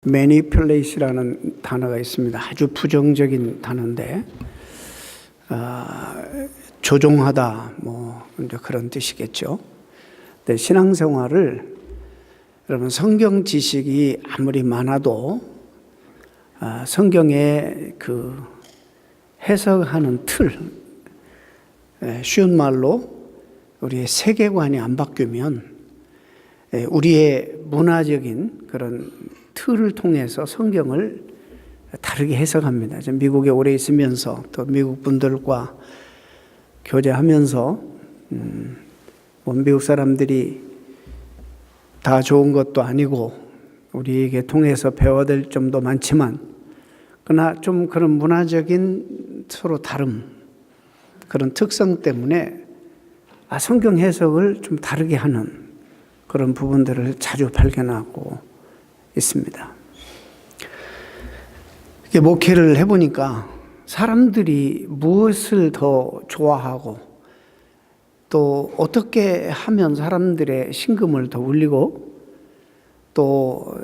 manipulate라는 단어가 있습니다. 아주 부정적인 단어인데 조종하다 뭐 이제 그런 뜻이겠죠. 근데 신앙생활을 여러분 성경 지식이 아무리 많아도 성경의 그 해석하는 틀, 쉬운 말로 우리의 세계관이 안 바뀌면 우리의 문화적인 그런 틀을 통해서 성경을 다르게 해석합니다. 미국에 오래 있으면서 또 미국 분들과 교제하면서 미국 사람들이 다 좋은 것도 아니고 우리에게 통해서 배워야 될 점도 많지만 그러나 좀 그런 문화적인 서로 다름 그런 특성 때문에 성경 해석을 좀 다르게 하는 그런 부분들을 자주 발견하고 있습니다. 목회를 해보니까 사람들이 무엇을 더 좋아하고 또 어떻게 하면 사람들의 심금을 더 울리고 또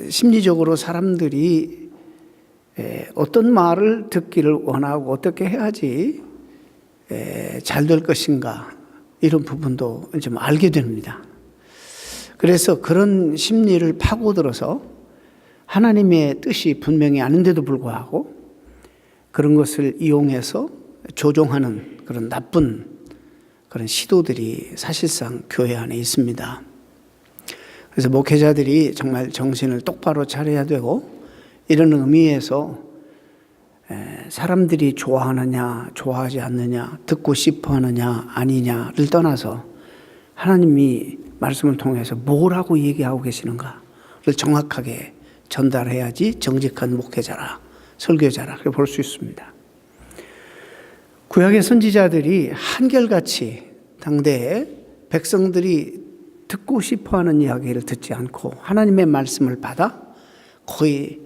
심리적으로 사람들이 어떤 말을 듣기를 원하고 어떻게 해야지 잘 될 것인가 이런 부분도 좀 알게 됩니다. 그래서 그런 심리를 파고들어서 하나님의 뜻이 분명히 아는데도 불구하고 그런 것을 이용해서 조종하는 그런 나쁜 그런 시도들이 사실상 교회 안에 있습니다. 그래서 목회자들이 정말 정신을 똑바로 차려야 되고 이런 의미에서 사람들이 좋아하느냐 좋아하지 않느냐 듣고 싶어 하느냐 아니냐를 떠나서 하나님이 말씀을 통해서 뭐라고 얘기하고 계시는가를 정확하게 전달해야지 정직한 목회자라 설교자라 그렇게 볼 수 있습니다. 구약의 선지자들이 한결같이 당대에 백성들이 듣고 싶어하는 이야기를 듣지 않고 하나님의 말씀을 받아 거의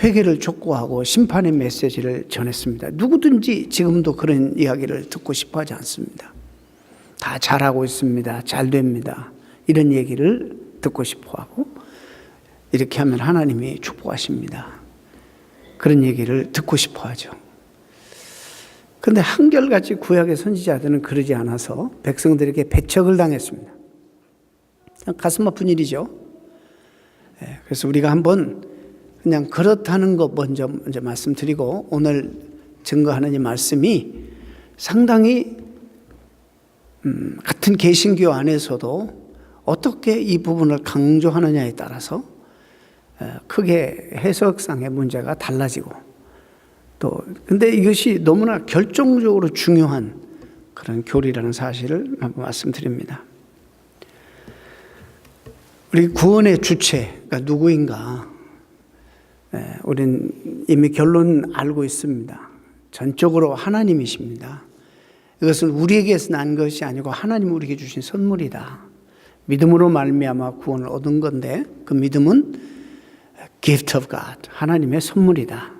회개를 촉구하고 심판의 메시지를 전했습니다. 누구든지 지금도 그런 이야기를 듣고 싶어하지 않습니다. 다 잘하고 있습니다. 잘 됩니다. 이런 얘기를 듣고 싶어하고 이렇게 하면 하나님이 축복하십니다. 그런 얘기를 듣고 싶어하죠. 그런데 한결같이 구약의 선지자들은 그러지 않아서 백성들에게 배척을 당했습니다. 가슴 아픈 일이죠. 그래서 우리가 한번 그냥 그렇다는 것 먼저 말씀드리고 오늘 증거하는 이 말씀이 상당히 같은 개신교 안에서도 어떻게 이 부분을 강조하느냐에 따라서 크게 해석상의 문제가 달라지고 또 근데 이것이 너무나 결정적으로 중요한 그런 교리라는 사실을 한번 말씀드립니다. 우리 구원의 주체가 누구인가? 우린 이미 결론 알고 있습니다. 전적으로 하나님이십니다. 이것은 우리에게서 난 것이 아니고 하나님 우리에게 주신 선물이다. 믿음으로 말미암아 구원을 얻은 건데 그 믿음은 gift of God, 하나님의 선물이다.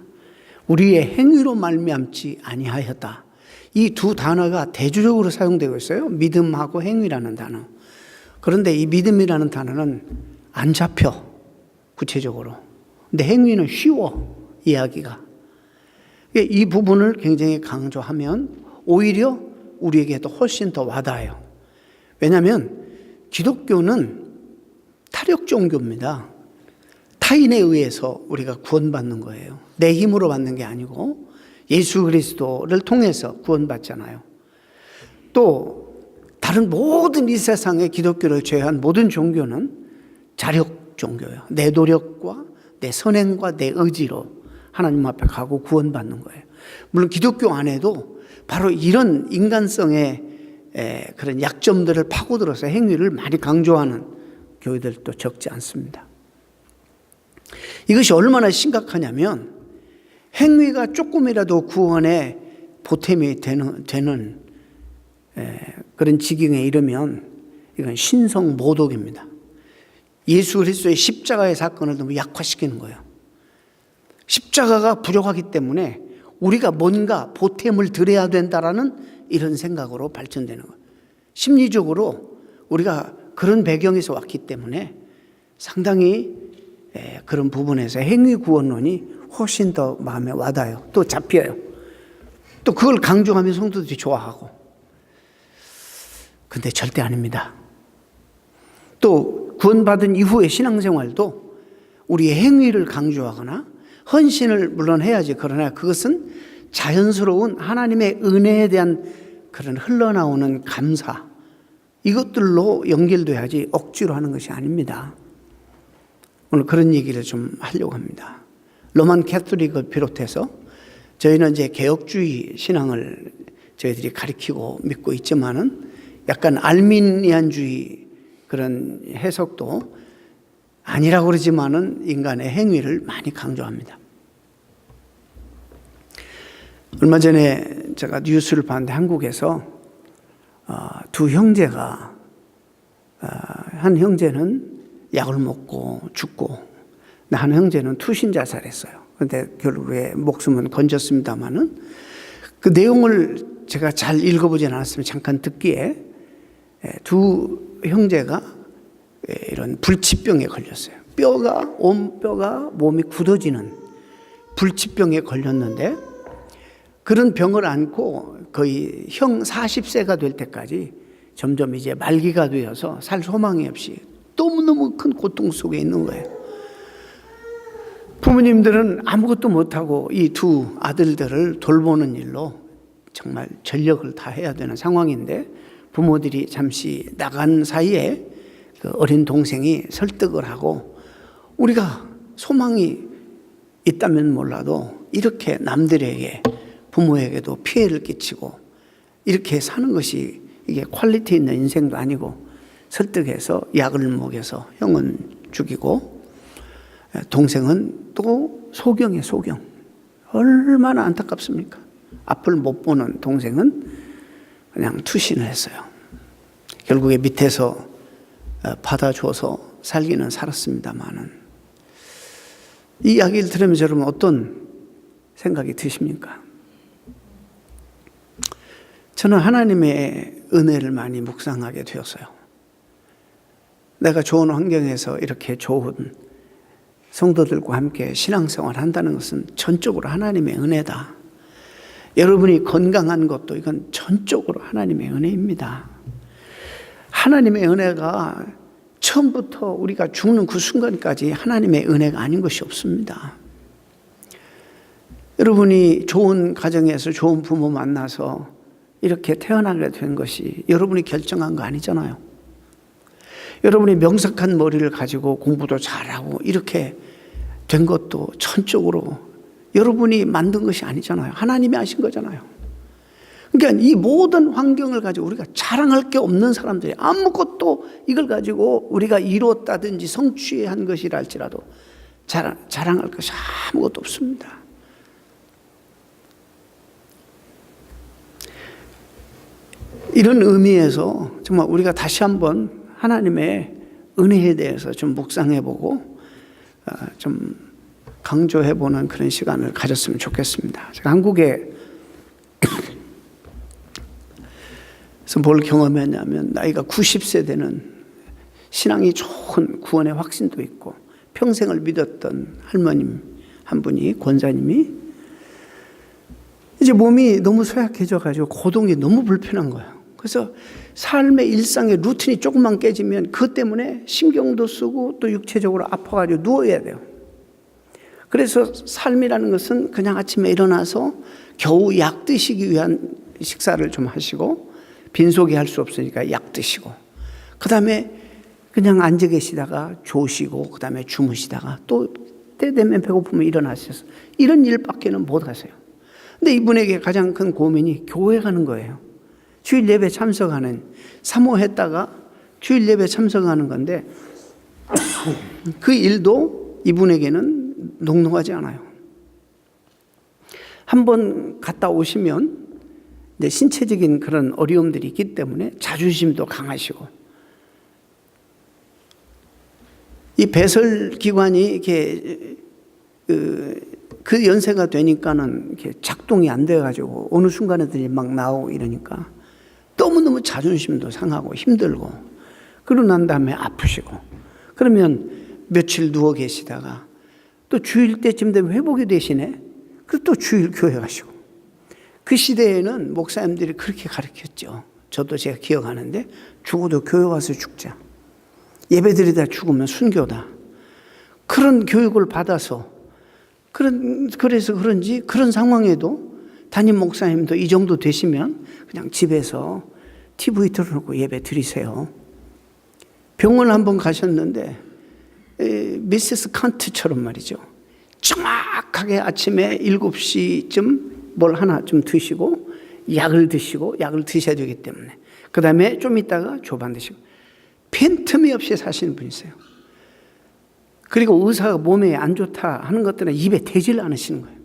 우리의 행위로 말미암지 아니하였다. 이 두 단어가 대조적으로 사용되고 있어요. 믿음하고 행위라는 단어. 그런데 이 믿음이라는 단어는 안 잡혀 구체적으로. 근데 행위는 쉬워 이야기가. 이 부분을 굉장히 강조하면 오히려 우리에게도 훨씬 더 와닿아요. 왜냐하면 기독교는 타력 종교입니다. 타인에 의해서 우리가 구원받는 거예요. 내 힘으로 받는 게 아니고 예수 그리스도를 통해서 구원받잖아요. 또 다른 모든 이 세상의 기독교를 제외한 모든 종교는 자력 종교예요. 내 노력과 내 선행과 내 의지로 하나님 앞에 가고 구원받는 거예요. 물론 기독교 안에도 바로 이런 인간성의 그런 약점들을 파고들어서 행위를 많이 강조하는 교회들도 적지 않습니다. 이것이 얼마나 심각하냐면 행위가 조금이라도 구원의 보탬이 되는 그런 지경에 이르면 이건 신성 모독입니다. 예수 그리스도의 십자가의 사건을 너무 약화시키는 거예요. 십자가가 부족하기 때문에 우리가 뭔가 보탬을 드려야 된다라는 이런 생각으로 발전되는 거예요. 심리적으로 우리가 그런 배경에서 왔기 때문에 상당히 그런 부분에서 행위 구원론이 훨씬 더 마음에 와닿아요. 또 잡혀요. 또 그걸 강조하면 성도들이 좋아하고. 근데 절대 아닙니다. 또 구원받은 이후의 신앙생활도 우리의 행위를 강조하거나 헌신을 물론 해야지. 그러나 그것은 자연스러운 하나님의 은혜에 대한 그런 흘러나오는 감사, 이것들로 연결돼야지 억지로 하는 것이 아닙니다. 오늘 그런 얘기를 좀 하려고 합니다. 로만 캐톨릭을 비롯해서 저희는 이제 개혁주의 신앙을 저희들이 가리키고 믿고 있지만은 약간 알미니안주의 그런 해석도 아니라고 그러지만은 인간의 행위를 많이 강조합니다. 얼마 전에 제가 뉴스를 봤는데 한국에서 두 형제가 한 형제는 약을 먹고 죽고 한 형제는 투신 자살했어요. 그런데 결국에 목숨은 건졌습니다마는 그 내용을 제가 잘 읽어보진 않았으면 잠깐 듣기에 두 형제가 이런 불치병에 걸렸어요. 온 뼈가 몸이 굳어지는 불치병에 걸렸는데 그런 병을 안고 거의 형 40세가 될 때까지 점점 이제 말기가 되어서 살 소망이 없이 너무너무 큰 고통 속에 있는 거예요. 부모님들은 아무것도 못하고 이 두 아들들을 돌보는 일로 정말 전력을 다해야 되는 상황인데 부모들이 잠시 나간 사이에 그 어린 동생이 설득을 하고 우리가 소망이 있다면 몰라도 이렇게 남들에게 부모에게도 피해를 끼치고 이렇게 사는 것이 이게 퀄리티 있는 인생도 아니고 설득해서 약을 먹여서 형은 죽이고 동생은 또 소경에 소경. 얼마나 안타깝습니까? 앞을 못 보는 동생은 그냥 투신을 했어요. 결국에 밑에서 받아줘서 살기는 살았습니다만은 이 이야기를 들으면서 여러분 어떤 생각이 드십니까? 저는 하나님의 은혜를 많이 묵상하게 되었어요. 내가 좋은 환경에서 이렇게 좋은 성도들과 함께 신앙생활을 한다는 것은 전적으로 하나님의 은혜다. 여러분이 건강한 것도 이건 전적으로 하나님의 은혜입니다. 하나님의 은혜가 처음부터 우리가 죽는 그 순간까지 하나님의 은혜가 아닌 것이 없습니다. 여러분이 좋은 가정에서 좋은 부모 만나서 이렇게 태어나게 된 것이 여러분이 결정한 거 아니잖아요. 여러분이 명석한 머리를 가지고 공부도 잘하고 이렇게 된 것도 전적으로 여러분이 만든 것이 아니잖아요. 하나님이 하신 거잖아요. 그러니까 이 모든 환경을 가지고 우리가 자랑할 게 없는 사람들이 아무것도 이걸 가지고 우리가 이루었다든지 성취한 것이라 할지라도 자랑할 것이 아무것도 없습니다. 이런 의미에서 정말 우리가 다시 한번 하나님의 은혜에 대해서 좀 묵상해보고 좀 강조해보는 그런 시간을 가졌으면 좋겠습니다. 제가 한국에 그래서 뭘 경험했냐면 나이가 90세 되는 신앙이 좋은 구원의 확신도 있고 평생을 믿었던 할머님 한 분이 권사님이 이제 몸이 너무 쇠약해져가지고 고동이 너무 불편한 거예요. 그래서 삶의 일상의 루틴이 조금만 깨지면 그것 때문에 신경도 쓰고 또 육체적으로 아파가지고 누워야 돼요. 그래서 삶이라는 것은 그냥 아침에 일어나서 겨우 약 드시기 위한 식사를 좀 하시고 빈속에 할 수 없으니까 약 드시고 그 다음에 그냥 앉아 계시다가 조시고 그 다음에 주무시다가 또 때 되면 배고프면 일어나셔서 이런 일밖에는 못 하세요. 근데 이분에게 가장 큰 고민이 교회 가는 거예요. 주일 예배 참석하는 사모했다가 주일 예배 참석하는 건데 그 일도 이분에게는 녹록하지 않아요. 한번 갔다 오시면 이제 신체적인 그런 어려움들이 있기 때문에 자존심도 강하시고 이 배설기관이 이렇게 그 연세가 되니까는 이렇게 작동이 안 돼가지고 어느 순간에들이 막 나오고 이러니까 너무너무 자존심도 상하고 힘들고 그러고 난 다음에 아프시고 그러면 며칠 누워 계시다가 또 주일 때쯤 되면 회복이 되시네. 그리고 또 주일 교회 가시고. 그 시대에는 목사님들이 그렇게 가르쳤죠. 저도 제가 기억하는데 죽어도 교회 와서 죽자. 예배드리다 죽으면 순교다. 그런 교육을 받아서 그래서 그런지 그런 상황에도 담임 목사님도 이 정도 되시면 그냥 집에서 TV 틀어놓고 예배 드리세요. 병원 한번 가셨는데 미세스 칸트처럼 말이죠. 정확하게 아침에 7시쯤 뭘 하나 좀 드시고 약을 드셔야 되기 때문에 그 다음에 좀 있다가 조반 드시고 빈틈이 없이 사시는 분이세요. 그리고 의사가 몸에 안 좋다 하는 것들은 입에 대질 않으시는 거예요.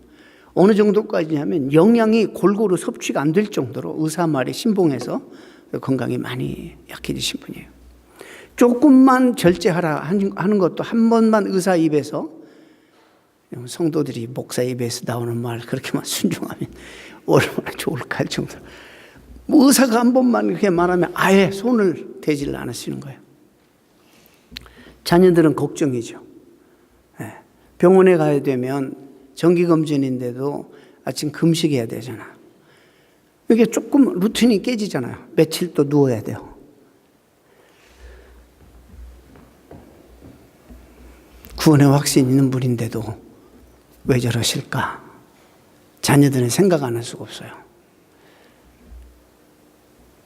어느 정도까지냐면 영양이 골고루 섭취가 안 될 정도로 의사 말에 신봉해서 건강이 많이 약해지신 분이에요. 조금만 절제하라 하는 것도 한 번만 의사 입에서, 성도들이 목사 입에서 나오는 말 그렇게만 순종하면 얼마나 좋을까 할 정도로, 의사가 한 번만 그렇게 말하면 아예 손을 대질 않으시는 거예요. 자녀들은 걱정이죠. 병원에 가야 되면 정기검진인데도 아침 금식해야 되잖아. 이게 조금 루틴이 깨지잖아요. 며칠 또 누워야 돼요. 구원의 확신 있는 분인데도 왜 저러실까? 자녀들은 생각 안 할 수가 없어요.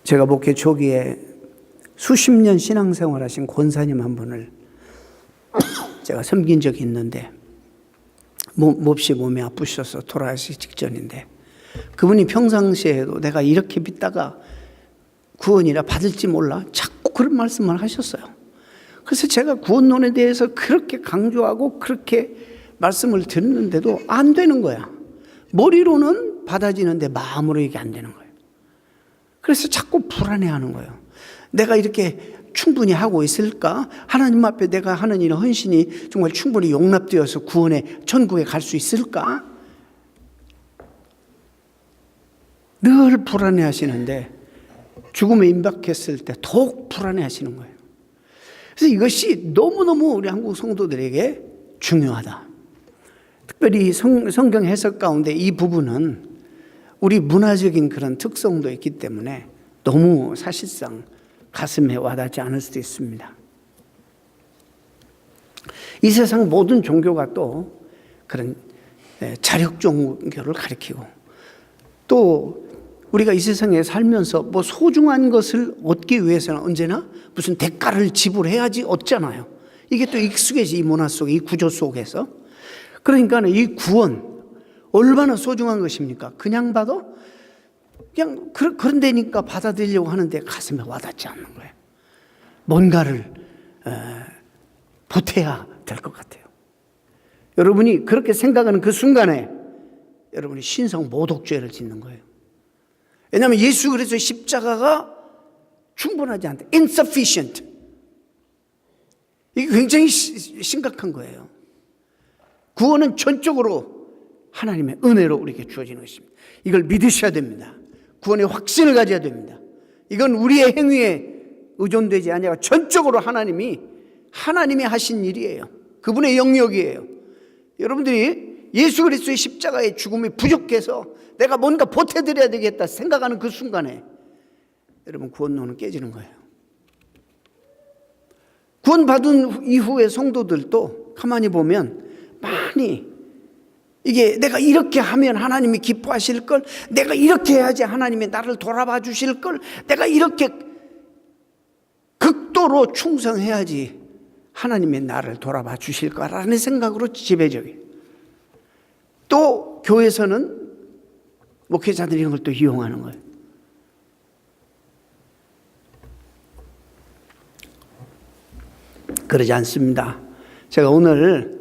제가 목회 초기에 수십 년 신앙생활 하신 권사님 한 분을 제가 섬긴 적이 있는데 몹시 몸이 아프셔서 돌아가시기 직전인데 그분이 평상시에도 내가 이렇게 믿다가 구원이라 받을지 몰라 자꾸 그런 말씀을 하셨어요. 그래서 제가 구원론에 대해서 그렇게 강조하고 그렇게 말씀을 듣는데도 안 되는 거야. 머리로는 받아지는데 마음으로 이게 안 되는 거예요. 그래서 자꾸 불안해하는 거예요. 내가 이렇게 충분히 하고 있을까? 하나님 앞에 내가 하는 이런 헌신이 정말 충분히 용납되어서 구원의 천국에 갈 수 있을까? 늘 불안해 하시는데 죽음에 임박했을 때 더욱 불안해 하시는 거예요. 그래서 이것이 너무너무 우리 한국 성도들에게 중요하다. 특별히 성경 해석 가운데 이 부분은 우리 문화적인 그런 특성도 있기 때문에 너무 사실상 가슴에 와닿지 않을 수도 있습니다. 이 세상 모든 종교가 또 그런 자력 종교를 가리키고 또 우리가 이 세상에 살면서 뭐 소중한 것을 얻기 위해서는 언제나 무슨 대가를 지불해야지 얻잖아요. 이게 또 익숙해지 이 문화 속에 이 구조 속에서. 그러니까 이 구원 얼마나 소중한 것입니까? 그냥 봐도 그냥 그런 데니까 받아들이려고 하는데 가슴에 와닿지 않는 거예요. 뭔가를 보태야 될 것 같아요. 여러분이 그렇게 생각하는 그 순간에 여러분이 신성 모독죄를 짓는 거예요. 왜냐하면 예수 그리스도의 십자가가 충분하지 않다. insufficient. 이게 굉장히 심각한 거예요. 구원은 전적으로 하나님의 은혜로 우리에게 주어지는 것입니다. 이걸 믿으셔야 됩니다. 구원의 확신을 가져야 됩니다. 이건 우리의 행위에 의존되지 아니라 전적으로 하나님이 하신 일이에요. 그분의 영역이에요. 여러분들이 예수 그리스도의 십자가의 죽음이 부족해서 내가 뭔가 보태드려야 되겠다 생각하는 그 순간에 여러분 구원론은 깨지는 거예요. 구원받은 이후의 성도들도 가만히 보면 많이 이게 내가 이렇게 하면 하나님이 기뻐하실 걸, 내가 이렇게 해야지 하나님이 나를 돌아봐 주실 걸, 내가 이렇게 극도로 충성해야지 하나님이 나를 돌아봐 주실 거라는 생각으로 지배적이에요. 또 교회에서는 목회자들이 이런 걸 또 이용하는 거예요. 그러지 않습니다. 제가 오늘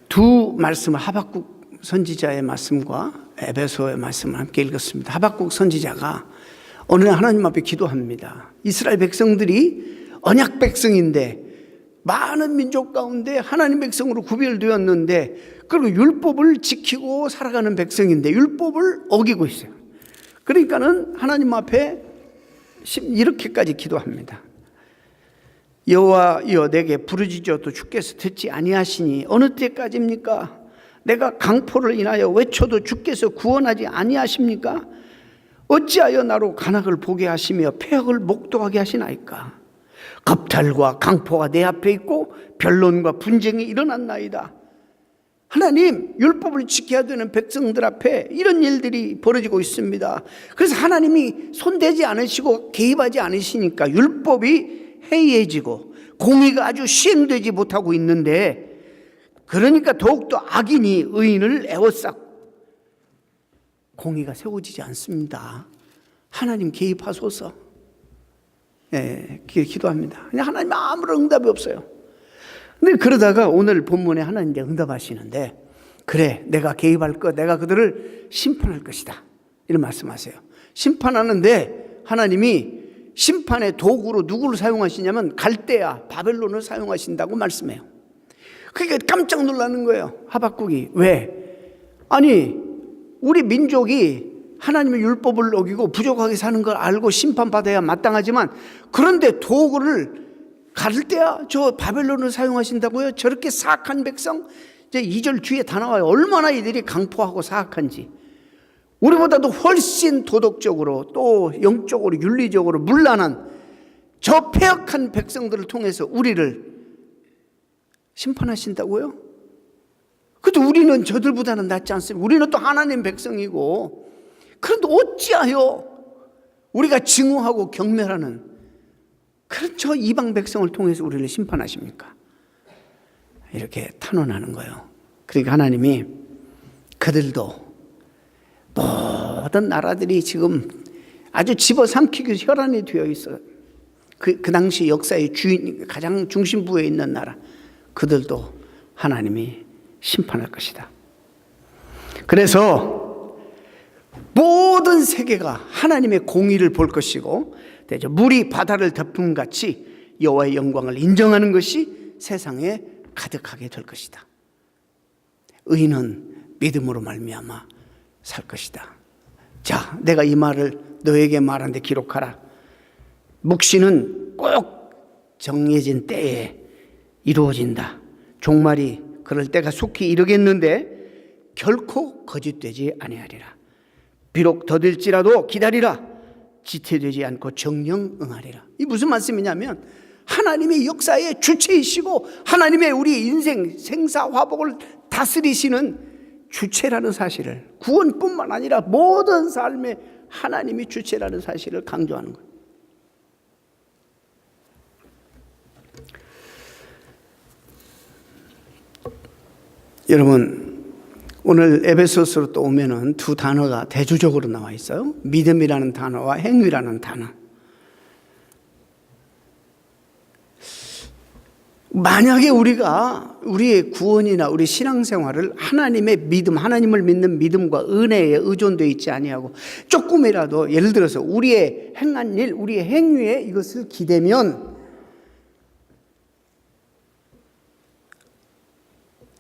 두 말씀을 하박국 선지자의 말씀과 에베소의 말씀을 함께 읽었습니다. 하박국 선지자가 어느 날 하나님 앞에 기도합니다. 이스라엘 백성들이 언약 백성인데 많은 민족 가운데 하나님 백성으로 구별되었는데 그리고 율법을 지키고 살아가는 백성인데 율법을 어기고 있어요. 그러니까는 하나님 앞에 이렇게까지 기도합니다. 여호와여 내게 부르짖어도 주께서 듣지 아니하시니 어느 때까지입니까? 내가 강포를 인하여 외쳐도 주께서 구원하지 아니하십니까? 어찌하여 나로 간악을 보게 하시며 폐역을 목도하게 하시나이까? 겁탈과 강포가 내 앞에 있고 변론과 분쟁이 일어났나이다. 하나님, 율법을 지켜야 되는 백성들 앞에 이런 일들이 벌어지고 있습니다. 그래서 하나님이 손대지 않으시고 개입하지 않으시니까 율법이 해이해지고 공의가 아주 시행되지 못하고 있는데, 그러니까 더욱더 악인이 의인을 에워싸고 공의가 세워지지 않습니다. 하나님 개입하소서. 기도합니다. 그냥 하나님 아무런 응답이 없어요. 근데 그러다가 오늘 본문에 하나님 이제 응답하시는데, 그래 내가 개입할 것, 내가 그들을 심판할 것이다, 이런 말씀하세요. 심판하는데 하나님이 심판의 도구로 누구를 사용하시냐면 갈대아 바벨론을 사용하신다고 말씀해요. 그러니까 깜짝 놀라는 거예요, 하박국이. 왜? 아니 우리 민족이 하나님의 율법을 어기고 부족하게 사는 걸 알고 심판받아야 마땅하지만, 그런데 도구를 갈대아 저 바벨론을 사용하신다고요? 저렇게 사악한 백성? 이제 2절 뒤에 다 나와요. 얼마나 이들이 강포하고 사악한지. 우리보다도 훨씬 도덕적으로 또 영적으로 윤리적으로 문란한 저 폐역한 백성들을 통해서 우리를 심판하신다고요? 그래도 우리는 저들보다는 낫지 않습니까? 우리는 또 하나님 백성이고. 그런데 어찌하여 우리가 증오하고 경멸하는 그런 저 이방 백성을 통해서 우리를 심판하십니까? 이렇게 탄원하는 거예요. 그러니까 하나님이 그들도 모든 나라들이 지금 아주 집어삼키기 혈안이 되어 있어요. 그 당시 역사의 주인, 가장 중심부에 있는 나라, 그들도 하나님이 심판할 것이다. 그래서 모든 세계가 하나님의 공의를 볼 것이고, 물이 바다를 덮음같이 여호와의 영광을 인정하는 것이 세상에 가득하게 될 것이다. 의인은 믿음으로 말미암아 살 것이다. 자, 내가 이 말을 너에게 말한 데 기록하라. 묵시는 꼭 정해진 때에 이루어진다. 종말이 그럴 때가 속히 이르겠는데 결코 거짓되지 아니하리라. 비록 더딜지라도 기다리라. 지체되지 않고 정령 응하리라. 이 무슨 말씀이냐면, 하나님의 역사의 주체이시고 하나님의 우리 인생 생사화복을 다스리시는 주체라는 사실을, 구원뿐만 아니라 모든 삶에 하나님이 주체라는 사실을 강조하는 거예요. 여러분, 오늘 에베소서로 또 오면은 두 단어가 대조적으로 나와 있어요. 믿음이라는 단어와 행위라는 단어. 만약에 우리가 우리의 구원이나 우리 신앙생활을 하나님의 믿음, 하나님을 믿는 믿음과 은혜에 의존되어 있지 아니하고 조금이라도 예를 들어서 우리의 행한 일, 우리의 행위에 이것을 기대면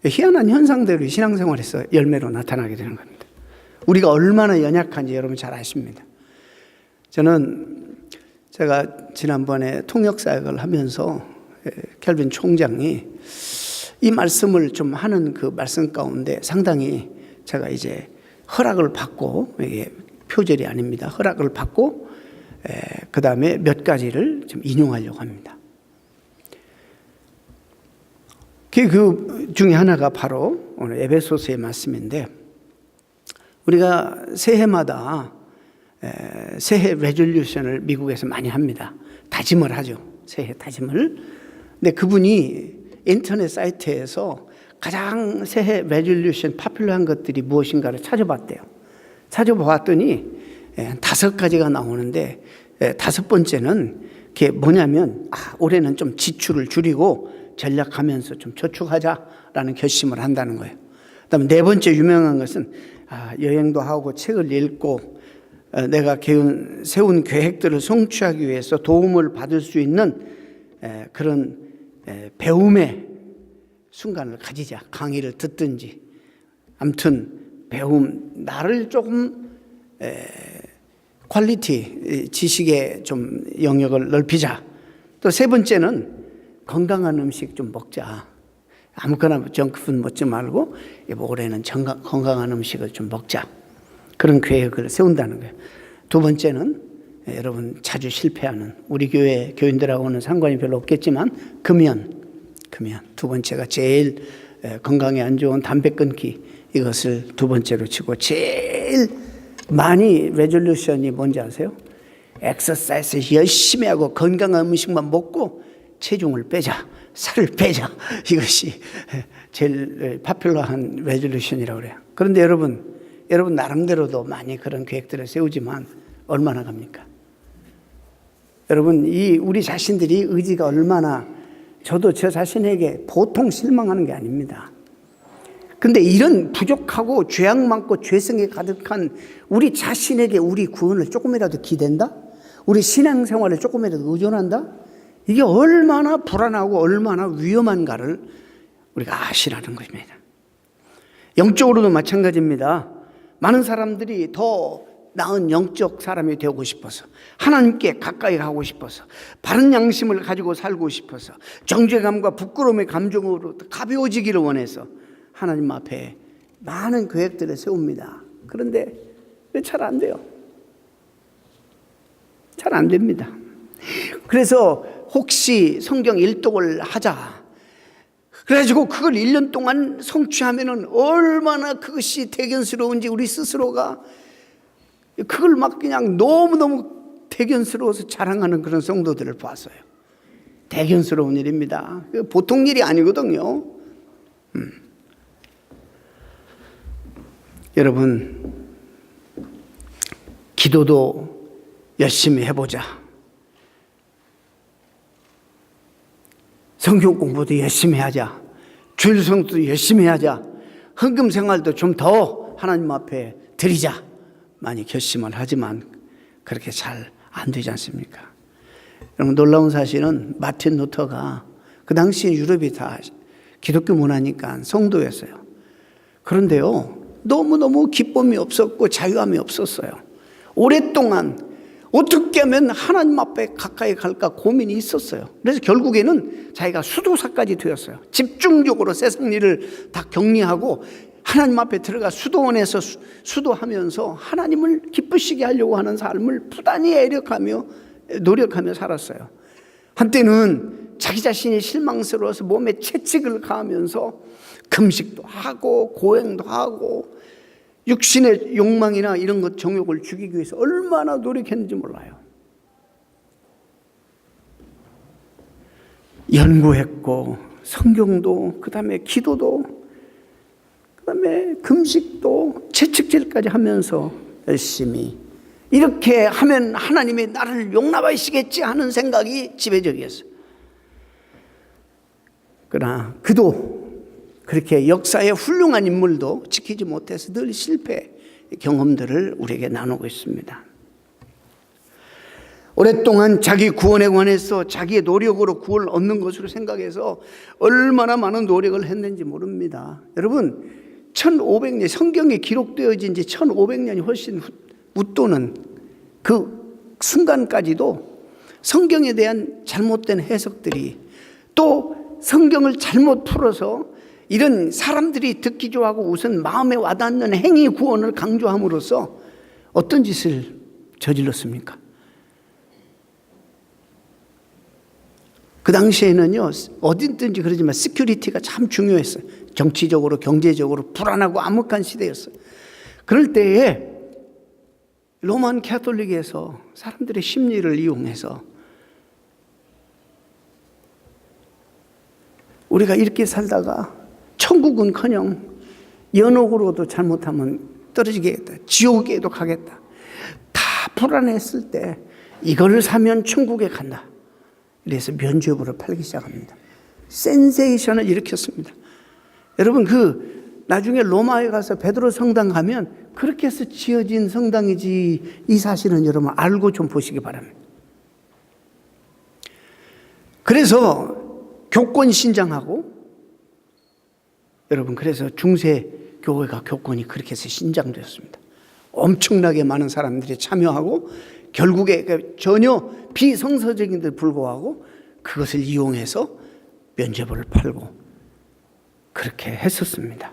희한한 현상대로 신앙생활에서 열매로 나타나게 되는 겁니다. 우리가 얼마나 연약한지 여러분 잘 아십니다. 제가 지난번에 통역사역을 하면서 켈빈 총장이 이 말씀을 좀 하는 그 말씀 가운데 상당히 제가 이제 허락을 받고, 이게 표절이 아닙니다. 허락을 받고 그 다음에 몇 가지를 좀 인용하려고 합니다. 그 중에 하나가 바로 오늘 에베소서의 말씀인데, 우리가 새해마다 새해 레졸루션을 미국에서 많이 합니다. 다짐을 하죠. 새해 다짐을. 근데 그분이 인터넷 사이트에서 가장 새해 레졸루션 파퓰러한 것들이 무엇인가를 찾아봤대요. 찾아봤더니 5가지가 나오는데, 5번째는 그게 뭐냐면, 올해는 좀 지출을 줄이고 전략하면서 좀 저축하자라는 결심을 한다는 거예요. 그다음에 4번째 유명한 것은 여행도 하고 책을 읽고 내가 세운 계획들을 성취하기 위해서 도움을 받을 수 있는 그런 배움의 순간을 가지자. 강의를 듣든지, 아무튼 배움, 나를 조금 퀄리티, 지식의 좀 영역을 넓히자. 또 3번째는 건강한 음식 좀 먹자. 아무거나 정크푸드 먹지 말고 올해는 건강한 음식을 좀 먹자. 그런 계획을 세운다는 거예요. 두 번째는 여러분 자주 실패하는 우리 교회 교인들하고는 상관이 별로 없겠지만 금연. 두 번째가 제일 건강에 안 좋은 담배 끊기. 이것을 두 번째로 치고 제일 많이 레졸루션이 뭔지 아세요? 엑서사이즈 열심히 하고 건강한 음식만 먹고 체중을 빼자, 살을 빼자. 이것이 제일 파퓰러한 레졸루션이라고 그래요. 그런데 여러분 나름대로도 많이 그런 계획들을 세우지만 얼마나 갑니까? 여러분 우리 자신들이 의지가 얼마나, 저도 저 자신에게 보통 실망하는 게 아닙니다. 근데 이런 부족하고 죄악 많고 죄성에 가득한 우리 자신에게 우리 구원을 조금이라도 기댄다? 우리 신앙생활을 조금이라도 의존한다? 이게 얼마나 불안하고 얼마나 위험한가를 우리가 아시라는 것입니다. 영적으로도 마찬가지입니다. 많은 사람들이 더 나은 영적 사람이 되고 싶어서, 하나님께 가까이 가고 싶어서, 바른 양심을 가지고 살고 싶어서, 정죄감과 부끄러움의 감정으로 가벼워지기를 원해서 하나님 앞에 많은 계획들을 세웁니다. 그런데 잘 안 돼요. 잘 안 됩니다. 그래서 혹시 성경 일독을 하자. 그래가지고 그걸 1년 동안 성취하면은 얼마나 그것이 대견스러운지 우리 스스로가 그걸 막 그냥 너무너무 대견스러워서 자랑하는 그런 성도들을 봤어요. 대견스러운 일입니다. 보통 일이 아니거든요. 여러분, 기도도 열심히 해보자. 성경 공부도 열심히 하자. 주일 성도도 열심히 하자. 헌금 생활도 좀 더 하나님 앞에 드리자. 많이 결심을 하지만 그렇게 잘 안 되지 않습니까? 여러분, 놀라운 사실은 마틴 루터가 그 당시에 유럽이 다 기독교 문화니까 성도였어요. 그런데요, 너무너무 기쁨이 없었고 자유함이 없었어요. 오랫동안 어떻게 하면 하나님 앞에 가까이 갈까 고민이 있었어요. 그래서 결국에는 자기가 수도사까지 되었어요. 집중적으로 세상 일을 다 격리하고 하나님 앞에 들어가 수도원에서 수도하면서 하나님을 기쁘시게 하려고 하는 삶을 부단히 노력하며 살았어요. 한때는 자기 자신이 실망스러워서 몸에 채찍을 가하면서 금식도 하고 고행도 하고 육신의 욕망이나 이런 것 정욕을 죽이기 위해서 얼마나 노력했는지 몰라요. 연구했고 성경도, 그 다음에 기도도, 그 다음에 금식도, 채찍질까지 하면서 열심히 이렇게 하면 하나님이 나를 용납하시겠지 하는 생각이 지배적이었어요. 그러나 그도 그렇게 역사의 훌륭한 인물도 지키지 못해서 늘 실패 경험들을 우리에게 나누고 있습니다. 오랫동안 자기 구원에 관해서 자기의 노력으로 구원을 얻는 것으로 생각해서 얼마나 많은 노력을 했는지 모릅니다. 여러분, 1500년, 성경에 기록되어진 지 1500년이 훨씬 웃도는 그 순간까지도 성경에 대한 잘못된 해석들이, 또 성경을 잘못 풀어서 이런 사람들이 듣기 좋아하고 우선 마음에 와닿는 행위 구원을 강조함으로써 어떤 짓을 저질렀습니까? 그 당시에는요, 어디든지 그러지만 시큐리티가 참 중요했어요. 정치적으로, 경제적으로 불안하고 암흑한 시대였어요. 그럴 때에 로만 캐톨릭에서 사람들의 심리를 이용해서 우리가 이렇게 살다가 천국은커녕 연옥으로도 잘못하면 떨어지겠다, 지옥에도 가겠다, 다 불안했을 때 이걸 사면 천국에 간다. 그래서 면죄부를 팔기 시작합니다. 센세이션을 일으켰습니다. 여러분, 나중에 로마에 가서 베드로 성당 가면 그렇게 해서 지어진 성당이지, 이 사실은 여러분 알고 좀 보시기 바랍니다. 그래서 교권 신장하고, 여러분, 그래서 중세 교회가 교권이 그렇게 해서 신장되었습니다. 엄청나게 많은 사람들이 참여하고 결국에 전혀 비성서적인데 불구하고 그것을 이용해서 면죄부를 팔고 그렇게 했었습니다.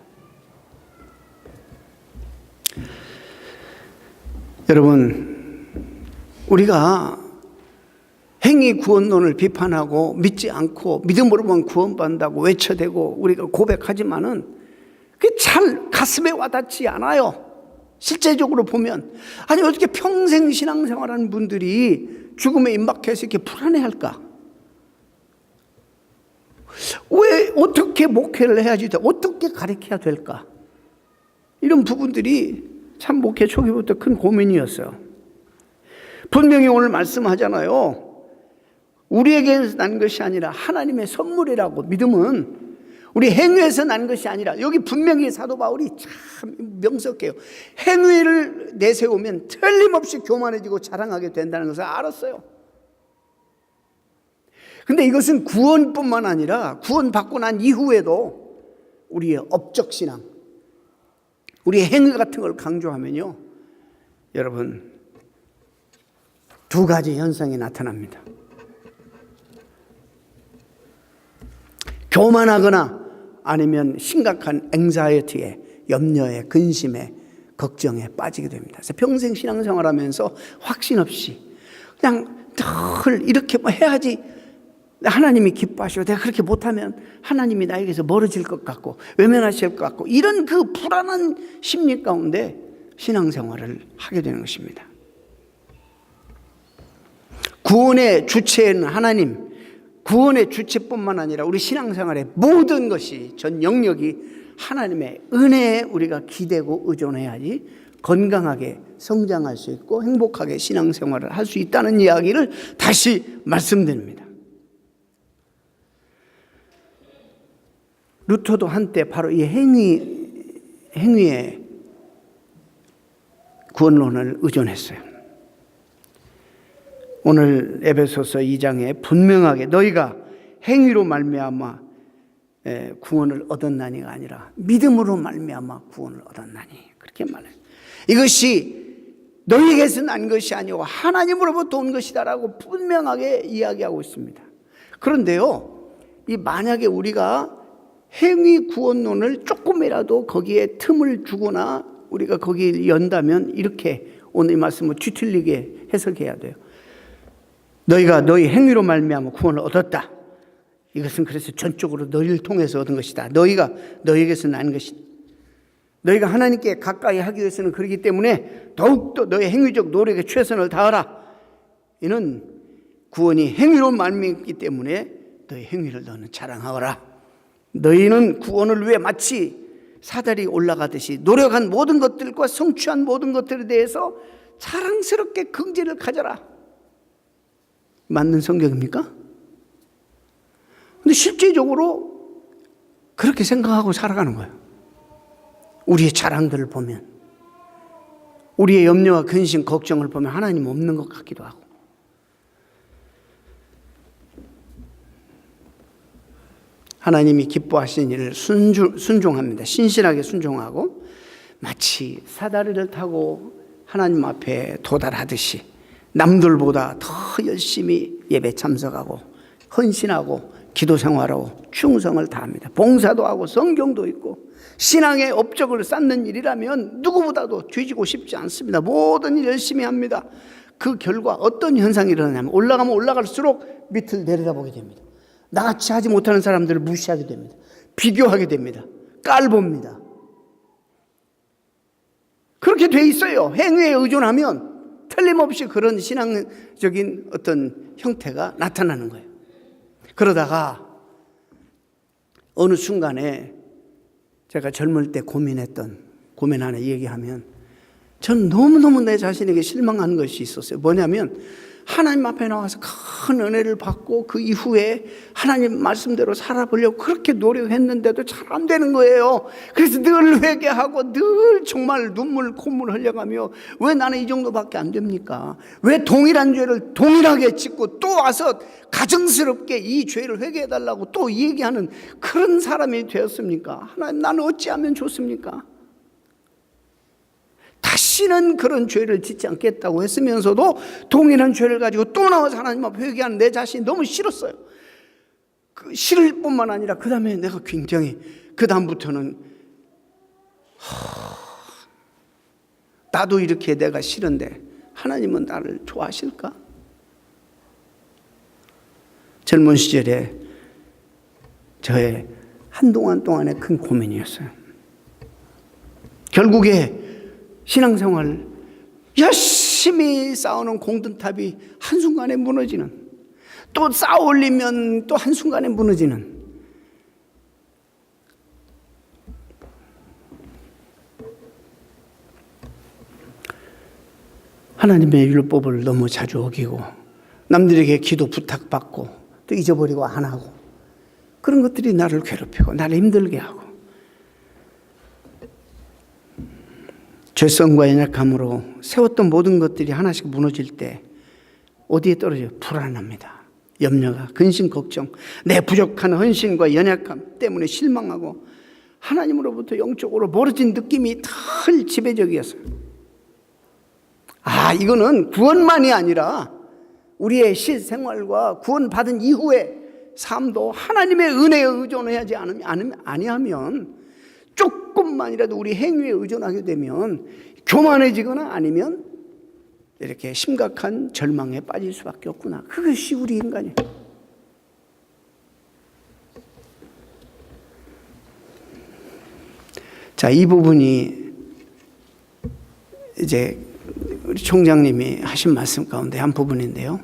여러분, 우리가 행위 구원론을 비판하고 믿지 않고 믿음으로만 구원받는다고 외쳐대고 우리가 고백하지만은 그게 잘 가슴에 와닿지 않아요. 실제적으로 보면 아니 어떻게 평생 신앙생활하는 분들이 죽음에 임박해서 이렇게 불안해할까? 왜 어떻게 목회를 해야지 어떻게 가르쳐야 될까? 이런 부분들이 참 목회 초기부터 큰 고민이었어요. 분명히 오늘 말씀하잖아요. 우리에게서 난 것이 아니라 하나님의 선물이라고. 믿음은 우리 행위에서 난 것이 아니라, 여기 분명히 사도 바울이 참 명석해요. 행위를 내세우면 틀림없이 교만해지고 자랑하게 된다는 것을 알았어요. 근데 이것은 구원뿐만 아니라 구원받고 난 이후에도 우리의 업적 신앙, 우리의 행위 같은 걸 강조하면요, 여러분, 두 가지 현상이 나타납니다. 교만하거나 아니면 심각한 앵자이어티에, 염려에, 근심에, 걱정에 빠지게 됩니다. 그래서 평생 신앙생활하면서 확신 없이 그냥 늘 이렇게 뭐 해야지 하나님이 기뻐하시고, 내가 그렇게 못하면 하나님이 나에게서 멀어질 것 같고 외면하실 것 같고, 이런 그 불안한 심리 가운데 신앙생활을 하게 되는 것입니다. 구원의 주체는 하나님, 구원의 주체뿐만 아니라 우리 신앙생활의 모든 것이, 전 영역이 하나님의 은혜에 우리가 기대고 의존해야지 건강하게 성장할 수 있고 행복하게 신앙생활을 할 수 있다는 이야기를 다시 말씀드립니다. 루터도 한때 바로 이 행위의 구원론을 의존했어요. 오늘 에베소서 2장에 분명하게 너희가 행위로 말미암아 구원을 얻었나니가 아니라 믿음으로 말미암아 구원을 얻었나니, 그렇게 말해요. 이것이 너희에게서 난 것이 아니고 하나님으로부터 온 것이다라고 분명하게 이야기하고 있습니다. 그런데요, 이 만약에 우리가 행위 구원론을 조금이라도 거기에 틈을 주거나 우리가 거기에 연다면 이렇게 오늘 이 말씀을 뒤틀리게 해석해야 돼요. 너희가 너희 행위로 말미암아 구원을 얻었다. 이것은 그래서 전적으로 너희를 통해서 얻은 것이다. 너희가 너희에게서 난 것이다. 너희가 하나님께 가까이 하기 위해서는 그렇기 때문에 더욱더 너희 행위적 노력에 최선을 다하라. 이는 구원이 행위로 말미암기 때문에 너희 행위를 너는 자랑하거라. 너희는 구원을 위해 마치 사다리 올라가듯이 노력한 모든 것들과 성취한 모든 것들에 대해서 자랑스럽게 긍지를 가져라. 맞는 성경입니까? 근데 실제적으로 그렇게 생각하고 살아가는 거예요. 우리의 자랑들을 보면, 우리의 염려와 근심, 걱정을 보면 하나님 없는 것 같기도 하고. 하나님이 기뻐하시는 일을 순종합니다. 신실하게 순종하고 마치 사다리를 타고 하나님 앞에 도달하듯이 남들보다 더 열심히 예배 참석하고 헌신하고 기도 생활하고 충성을 다합니다. 봉사도 하고 성경도 읽고 신앙의 업적을 쌓는 일이라면 누구보다도 뒤지고 싶지 않습니다. 모든 일 열심히 합니다. 그 결과 어떤 현상이 일어나냐면 올라가면 올라갈수록 밑을 내려다보게 됩니다. 나같이 하지 못하는 사람들을 무시하게 됩니다. 비교하게 됩니다. 깔봅니다. 그렇게 돼 있어요. 행위에 의존하면 틀림없이 그런 신앙적인 어떤 형태가 나타나는 거예요. 그러다가 어느 순간에 제가 젊을 때 고민했던 고민 하나 얘기하면, 전 너무너무 내 자신에게 실망한 것이 있었어요. 뭐냐면 하나님 앞에 나와서 큰 은혜를 받고 그 이후에 하나님 말씀대로 살아보려고 그렇게 노력했는데도 잘 안 되는 거예요. 그래서 늘 회개하고 늘 정말 눈물 콧물 흘려가며, 왜 나는 이 정도밖에 안 됩니까? 왜 동일한 죄를 동일하게 짓고 또 와서 가증스럽게 이 죄를 회개해달라고 또 얘기하는 그런 사람이 되었습니까? 하나님, 나는 어찌하면 좋습니까? 다시는 그런 죄를 짓지 않겠다고 했으면서도 동일한 죄를 가지고 또 나와서 하나님 앞에 회개하는 내 자신이 너무 싫었어요. 싫을 뿐만 아니라 그 다음에 내가 굉장히 그 다음부터는 나도 이렇게 내가 싫은데 하나님은 나를 좋아하실까? 젊은 시절에 저의 한동안 동안의 큰 고민이었어요. 결국에 신앙생활 열심히 쌓아놓은 공든탑이 한순간에 무너지는, 또 쌓아 올리면 또 한순간에 무너지는, 하나님의 율법을 너무 자주 어기고 남들에게 기도 부탁받고 또 잊어버리고 안 하고, 그런 것들이 나를 괴롭히고 나를 힘들게 하고, 죄성과 연약함으로 세웠던 모든 것들이 하나씩 무너질 때 어디에 떨어져요? 불안합니다. 염려가, 근심, 걱정, 내 부족한 헌신과 연약함 때문에 실망하고 하나님으로부터 영적으로 멀어진 느낌이 덜 지배적이었어요. 이거는 구원만이 아니라 우리의 실생활과 구원받은 이후의 삶도 하나님의 은혜에 의존하지 아니하면, 조금만이라도 우리 행위에 의존하게 되면 교만해지거나 아니면 이렇게 심각한 절망에 빠질 수밖에 없구나. 그것이 우리 인간이에요. 자, 이 부분이 이제 우리 총장님이 하신 말씀 가운데 한 부분인데요.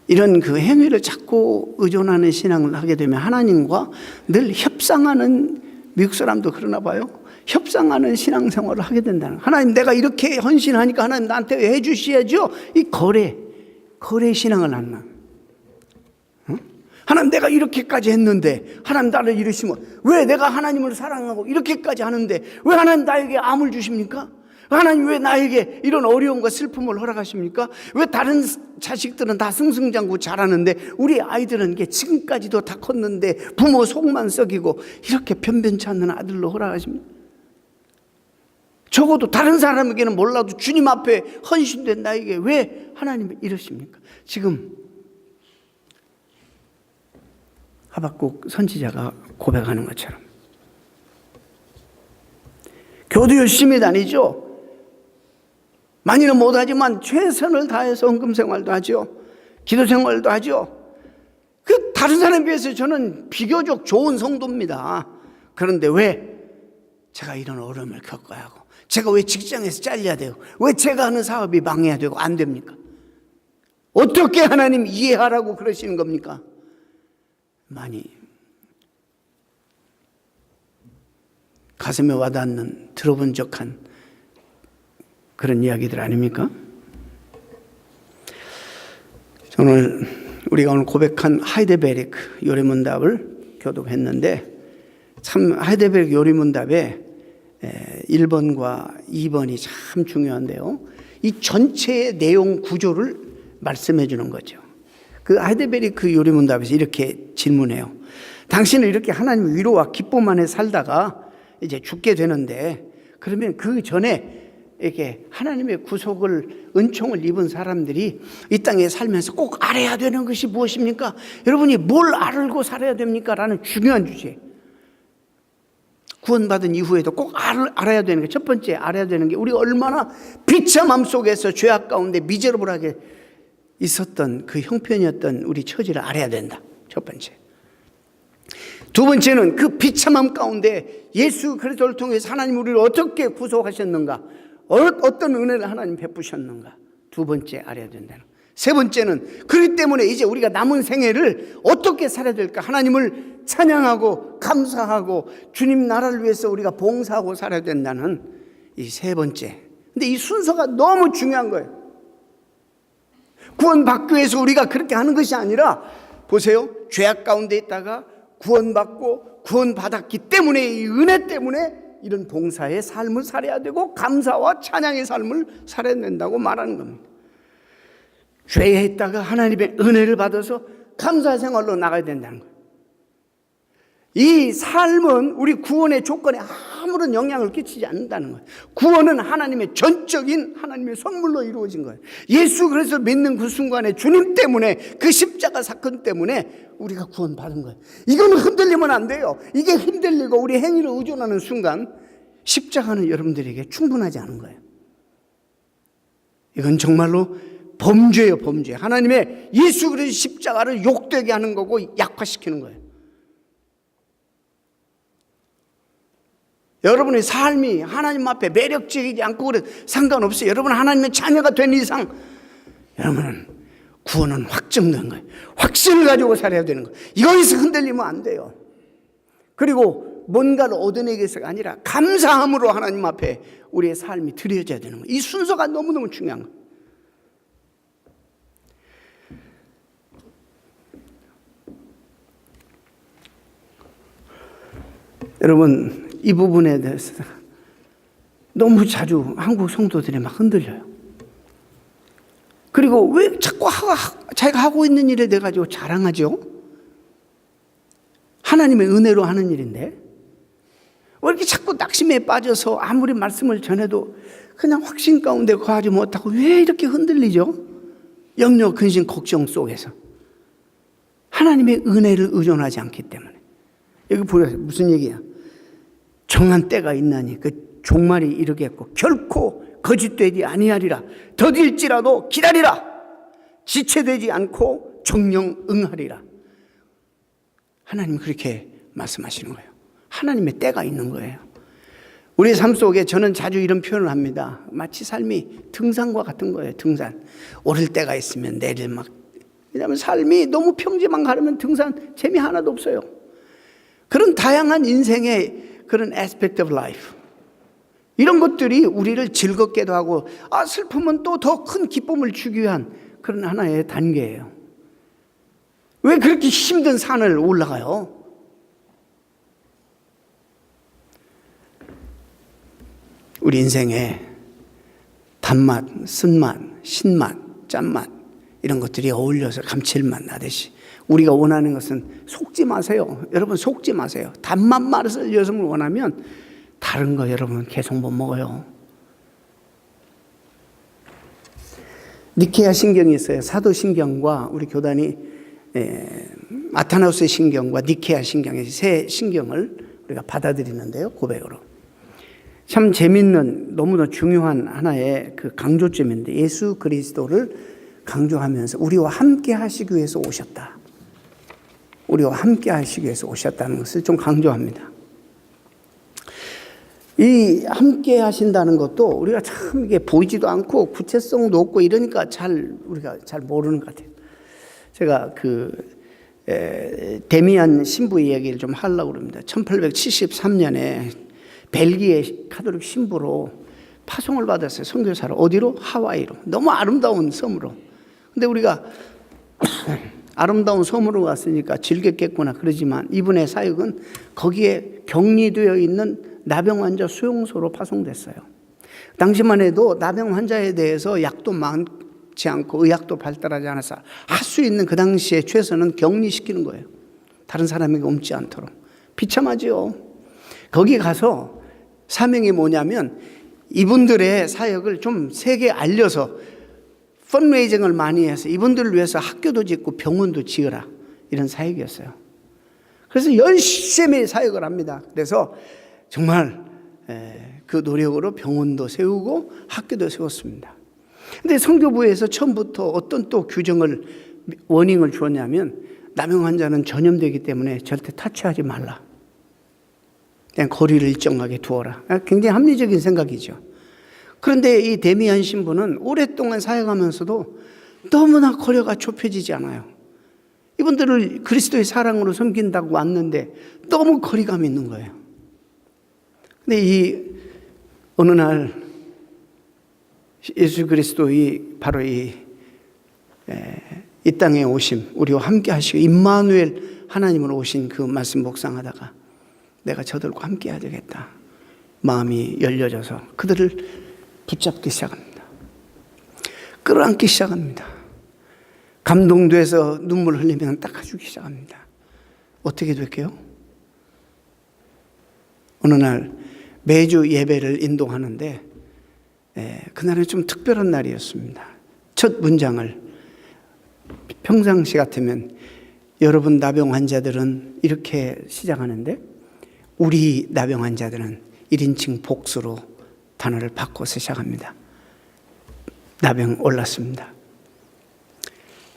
이런 그 행위를 자꾸 의존하는 신앙을 하게 되면 하나님과 늘 협상하는, 미국 사람도 그러나 봐요. 협상하는 신앙생활을 하게 된다는, 하나님 내가 이렇게 헌신하니까 하나님 나한테 해 주셔야죠. 이 거래 신앙을 하는, 하나님 내가 이렇게까지 했는데 하나님 나를 이러시면, 왜 내가 하나님을 사랑하고 이렇게까지 하는데 왜 하나님 나에게 암을 주십니까? 하나님 왜 나에게 이런 어려움과 슬픔을 허락하십니까? 왜 다른 자식들은 다 승승장구 잘하는데 우리 아이들은 이게 지금까지도 다 컸는데 부모 속만 썩이고 이렇게 변변치 않는 아들로 허락하십니까? 적어도 다른 사람에게는 몰라도 주님 앞에 헌신된 나에게 왜 하나님이 이러십니까? 지금 하박국 선지자가 고백하는 것처럼 교도 열심히 다니죠. 많이는 못하지만 최선을 다해서 헌금생활도 하죠. 기도생활도 하죠. 그 다른 사람에 비해서 저는 비교적 좋은 성도입니다. 그런데 왜 제가 이런 어려움을 겪어야 하고, 제가 왜 직장에서 잘려야 되고, 왜 제가 하는 사업이 망해야 되고 안 됩니까? 어떻게 하나님 이해하라고 그러시는 겁니까? 많이 가슴에 와닿는, 들어본 적한 그런 이야기들 아닙니까? 오늘 우리가 오늘 고백한 하이데베리크 요리문답을 교독했는데, 참 하이데베리크 요리문답의 1번과 2번이 참 중요한데요. 이 전체의 내용 구조를 말씀해 주는 거죠. 그 하이데베리크 요리문답에서 이렇게 질문해요. 당신은 이렇게 하나님의 위로와 기쁨 안에 살다가 이제 죽게 되는데, 그러면 그 전에 이렇게 하나님의 구속을, 은총을 입은 사람들이 이 땅에 살면서 꼭 알아야 되는 것이 무엇입니까? 여러분이 뭘 알고 살아야 됩니까? 라는 중요한 주제. 구원받은 이후에도 꼭 알아야 되는 게, 첫 번째 알아야 되는 게 우리가 얼마나 비참함 속에서 죄악 가운데 미저러블하게 있었던 그 형편이었던 우리 처지를 알아야 된다. 첫 번째. 두 번째는 그 비참함 가운데 예수 그리스도를 통해서 하나님 우리를 어떻게 구속하셨는가, 어떤 은혜를 하나님 베푸셨는가, 두 번째 알아야 된다는. 세 번째는 그렇기 때문에 이제 우리가 남은 생애를 어떻게 살아야 될까, 하나님을 찬양하고 감사하고 주님 나라를 위해서 우리가 봉사하고 살아야 된다는 이 세 번째. 근데 이 순서가 너무 중요한 거예요. 구원받기 위해서 우리가 그렇게 하는 것이 아니라, 보세요, 죄악 가운데 있다가 구원받고 구원받았기 때문에, 이 은혜 때문에 이런 봉사의 삶을 살아야 되고 감사와 찬양의 삶을 살아야 된다고 말하는 겁니다. 죄에 있다가 하나님의 은혜를 받아서 감사 생활로 나가야 된다는 거예요. 이 삶은 우리 구원의 조건에 아무런 영향을 끼치지 않는다는 거예요. 구원은 하나님의 전적인 하나님의 선물로 이루어진 거예요. 예수 그리스도 믿는 그 순간에 주님 때문에, 그 십자가 사건 때문에 우리가 구원받은 거예요. 이거는 흔들리면 안 돼요. 이게 흔들리고 우리 행위를 의존하는 순간 십자가는 여러분들에게 충분하지 않은 거예요. 이건 정말로 범죄예요, 범죄. 하나님의 예수 그리스도 십자가를 욕되게 하는 거고 약화시키는 거예요. 여러분의 삶이 하나님 앞에 매력적이지 않고 그래 상관없어요. 여러분 하나님의 자녀가 된 이상 여러분은 구원은 확정된 거예요. 확신을 가지고 살아야 되는 거예요. 이거에서 흔들리면 안 돼요. 그리고 뭔가를 얻어내기 위해서가 아니라 감사함으로 하나님 앞에 우리의 삶이 드려져야 되는 거예요. 이 순서가 너무너무 중요한 거예요. 여러분 이 부분에 대해서 너무 자주 한국 성도들이 막 흔들려요. 그리고 왜 자꾸 자기가 하고 있는 일에 대해 가지고 자랑하죠? 하나님의 은혜로 하는 일인데 왜 이렇게 자꾸 낙심에 빠져서 아무리 말씀을 전해도 그냥 확신 가운데 거하지 못하고 왜 이렇게 흔들리죠? 염려, 근심, 걱정 속에서 하나님의 은혜를 의존하지 않기 때문에. 여기 보세요. 무슨 얘기야? 정한 때가 있나니 그 종말이 이르겠고 결코 거짓되지 아니하리라. 더딜지라도 기다리라. 지체되지 않고 정령 응하리라. 하나님 그렇게 말씀하시는 거예요. 하나님의 때가 있는 거예요. 우리 삶 속에 저는 자주 이런 표현을 합니다. 마치 삶이 등산과 같은 거예요. 등산. 오를 때가 있으면 내리막. 왜냐하면 삶이 너무 평지만 가려면 등산 재미 하나도 없어요. 그런 다양한 인생의 그런 aspect of life, 이런 것들이 우리를 즐겁게도 하고 슬픔은 또 더 큰 기쁨을 주기 위한 그런 하나의 단계예요. 왜 그렇게 힘든 산을 올라가요? 우리 인생에 단맛, 쓴맛, 신맛, 짠맛 이런 것들이 어울려서 감칠맛 나듯이 우리가 원하는 것은 속지 마세요. 여러분 속지 마세요. 단맛 맛을 여성을 원하면 다른 거 여러분 계속 못 먹어요. 니케아 신경이 있어요. 사도신경과 우리 교단이 아타나우스 신경과 니케아 신경의 세 신경을 우리가 받아들이는데요. 고백으로. 참 재밌는 너무나 중요한 하나의 그 강조점인데 예수 그리스도를 강조하면서 우리와 함께 하시기 위해서 오셨다. 우리와 함께 하시기 위해서 오셨다는 것을 좀 강조합니다. 이 함께 하신다는 것도 우리가 참 이게 보이지도 않고 구체성도 없고 이러니까 우리가 잘 모르는 것 같아요. 제가 데미안 신부 이야기를 좀 하려고 합니다. 1873년에 벨기에 카톨릭 신부로 파송을 받았어요. 선교사로. 어디로? 하와이로. 너무 아름다운 섬으로. 근데 우리가 아름다운 섬으로 갔으니까 즐겼겠구나 그러지만 이분의 사역은 거기에 격리되어 있는 나병 환자 수용소로 파송됐어요. 당시만 해도 나병 환자에 대해서 약도 많지 않고 의학도 발달하지 않아서 할 수 있는 그 당시에 최선은 격리시키는 거예요. 다른 사람에게 옮지 않도록. 비참하죠. 거기 가서 사명이 뭐냐면 이분들의 사역을 좀 세계에 알려서 펀레이징을 많이 해서 이분들을 위해서 학교도 짓고 병원도 지으라, 이런 사역이었어요. 그래서 열심히 사역을 합니다. 그래서 정말 그 노력으로 병원도 세우고 학교도 세웠습니다. 근데 선교부에서 처음부터 어떤 또 규정을 워닝을 주었냐면 나병 환자는 전염되기 때문에 절대 타치하지 말라. 그냥 거리를 일정하게 두어라. 굉장히 합리적인 생각이죠. 그런데 이 데미안 신부는 오랫동안 사역하면서도 너무나 거리가 좁혀지지 않아요. 이분들을 그리스도의 사랑으로 섬긴다고 왔는데 너무 거리감이 있는 거예요. 근데 어느 날 예수 그리스도의 바로 이 땅에 오심, 우리와 함께 하시고 임마누엘 하나님으로 오신 그 말씀 묵상하다가 내가 저들과 함께 해야 되겠다. 마음이 열려져서 그들을 붙잡기 시작합니다. 끌어안기 시작합니다. 감동돼서 눈물 흘리면 닦아주기 시작합니다. 어떻게 될게요? 어느 날 매주 예배를 인도하는데 그날은 좀 특별한 날이었습니다. 첫 문장을 평상시 같으면 여러분 나병 환자들은 이렇게 시작하는데 우리 나병 환자들은 1인칭 복수로 단어를 바꿔서 시작합니다. 나병 올랐습니다.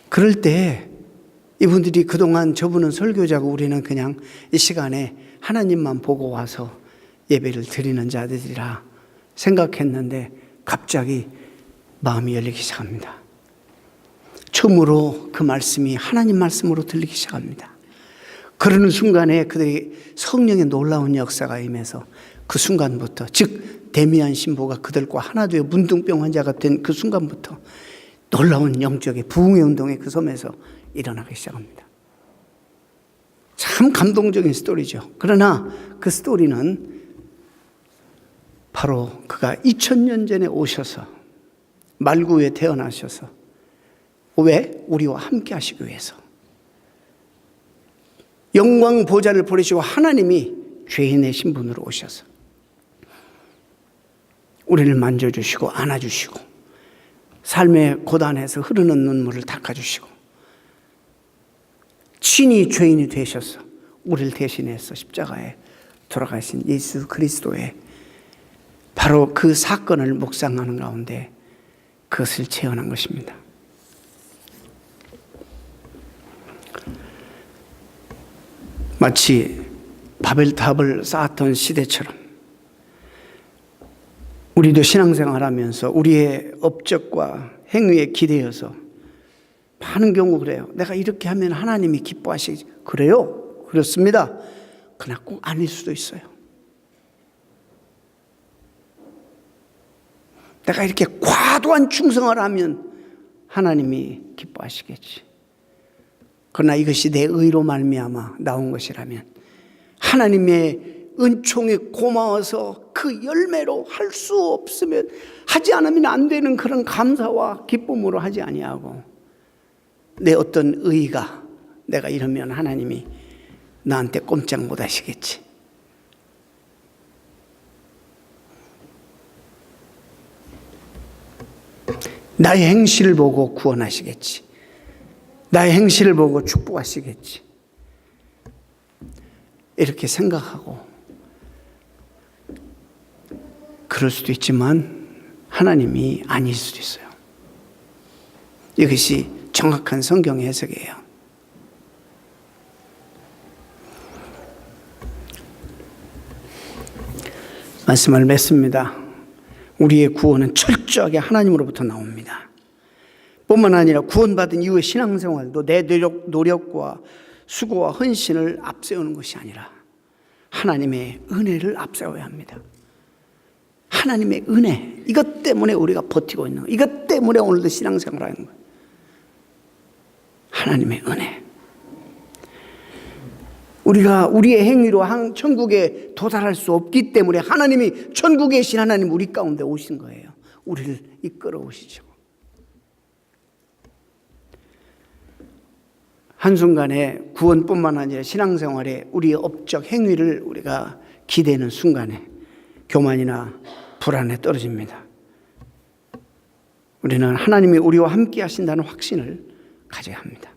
그럴 때 이분들이 그동안 저분은 설교자고 우리는 그냥 이 시간에 하나님만 보고 와서 예배를 드리는 자들이라 생각했는데 갑자기 마음이 열리기 시작합니다. 처음으로 그 말씀이 하나님 말씀으로 들리기 시작합니다. 그러는 순간에 그들이 성령의 놀라운 역사가 임해서 그 순간부터, 즉 데미안 신부가 그들과 하나 되어 문둥병 환자가 된 그 순간부터 놀라운 영적의 부흥의 운동이 그 섬에서 일어나기 시작합니다. 참 감동적인 스토리죠. 그러나 그 스토리는 바로 그가 2000년 전에 오셔서 말구에 태어나셔서 왜? 우리와 함께 하시기 위해서 영광 보좌를 버리시고 하나님이 죄인의 신분으로 오셔서 우리를 만져주시고 안아주시고 삶의 고단에서 흐르는 눈물을 닦아주시고 친히 죄인이 되셔서 우리를 대신해서 십자가에 돌아가신 예수 그리스도의 바로 그 사건을 묵상하는 가운데 그것을 체험한 것입니다. 마치 바벨탑을 쌓았던 시대처럼 우리도 신앙생활하면서 우리의 업적과 행위에 기대어서 많은 경우 그래요. 내가 이렇게 하면 하나님이 기뻐하시지. 그래요? 그렇습니다. 그러나 꼭 아닐 수도 있어요. 내가 이렇게 과도한 충성을 하면 하나님이 기뻐하시겠지. 그러나 이것이 내 의로 말미암아 나온 것이라면 하나님의 은총이 고마워서 그 열매로 할 수 없으면 하지 않으면 안 되는 그런 감사와 기쁨으로 하지 아니하고 내 어떤 의가 내가 이러면 하나님이 나한테 꼼짝 못 하시겠지. 나의 행실을 보고 구원하시겠지. 나의 행실을 보고 축복하시겠지. 이렇게 생각하고 그럴 수도 있지만 하나님이 아닐 수도 있어요. 이것이 정확한 성경 해석이에요. 말씀을 맺습니다. 우리의 구원은 철저하게 하나님으로부터 나옵니다. 뿐만 아니라 구원받은 이후의 신앙생활도 내 노력과 수고와 헌신을 앞세우는 것이 아니라 하나님의 은혜를 앞세워야 합니다. 하나님의 은혜, 이것 때문에 우리가 버티고 있는 거예요. 이것 때문에 오늘도 신앙생활을 하는 거예요. 하나님의 은혜. 우리가 우리의 행위로 천국에 도달할 수 없기 때문에 하나님이 천국에 계신 하나님 우리 가운데 오신 거예요. 우리를 이끌어 오시죠. 한순간에 구원뿐만 아니라 신앙생활에 우리의 업적 행위를 우리가 기대는 순간에 교만이나 불안에 떨어집니다. 우리는 하나님이 우리와 함께 하신다는 확신을 가져야 합니다.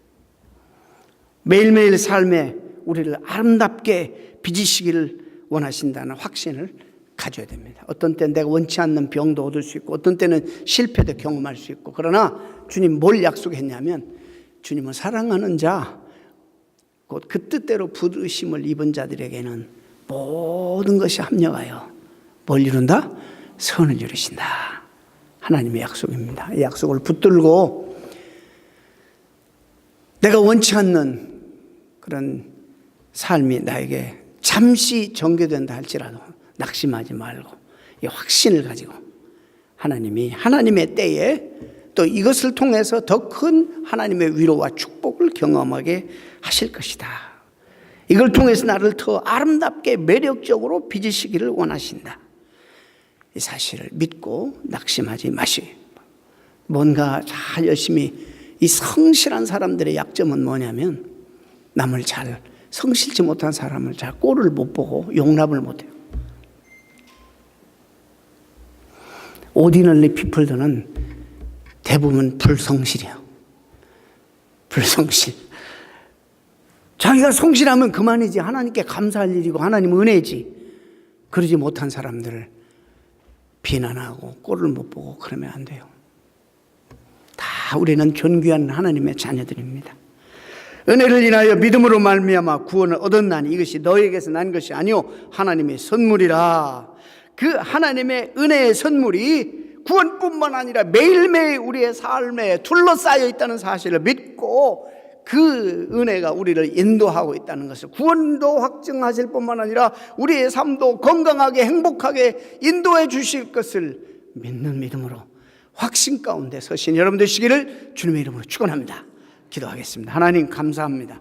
매일매일 삶에 우리를 아름답게 빚으시기를 원하신다는 확신을 가져야 됩니다. 어떤 때는 내가 원치 않는 병도 얻을 수 있고 어떤 때는 실패도 경험할 수 있고 그러나 주님 뭘 약속했냐면 주님은 사랑하는 자, 곧 그 뜻대로 부르심을 입은 자들에게는 모든 것이 합력하여 뭘 이룬다? 선을 이루신다. 하나님의 약속입니다. 이 약속을 붙들고 내가 원치 않는 그런 삶이 나에게 잠시 전개된다 할지라도 낙심하지 말고 이 확신을 가지고 하나님이 하나님의 때에 또 이것을 통해서 더 큰 하나님의 위로와 축복을 경험하게 하실 것이다. 이걸 통해서 나를 더 아름답게 매력적으로 빚으시기를 원하신다. 이 사실을 믿고 낙심하지 마시고 뭔가 잘 열심히 이 성실한 사람들의 약점은 뭐냐면 남을 잘 성실치 못한 사람을 잘 꼴을 못 보고 용납을 못해요. 오디널리 피플들은 대부분 불성실이에요. 불성실. 자기가 성실하면 그만이지, 하나님께 감사할 일이고 하나님 은혜지. 그러지 못한 사람들을 비난하고 꼴을 못 보고 그러면 안 돼요. 다 우리는 존귀한 하나님의 자녀들입니다. 은혜를 인하여 믿음으로 말미암아 구원을 얻었나니 이것이 너에게서 난 것이 아니요 하나님의 선물이라. 그 하나님의 은혜의 선물이 구원뿐만 아니라 매일매일 우리의 삶에 둘러싸여 있다는 사실을 믿고 그 은혜가 우리를 인도하고 있다는 것을, 구원도 확증하실 뿐만 아니라 우리의 삶도 건강하게 행복하게 인도해 주실 것을 믿는 믿음으로 확신 가운데 서신 여러분 되시기를 주님의 이름으로 축원합니다. 기도하겠습니다. 하나님 감사합니다.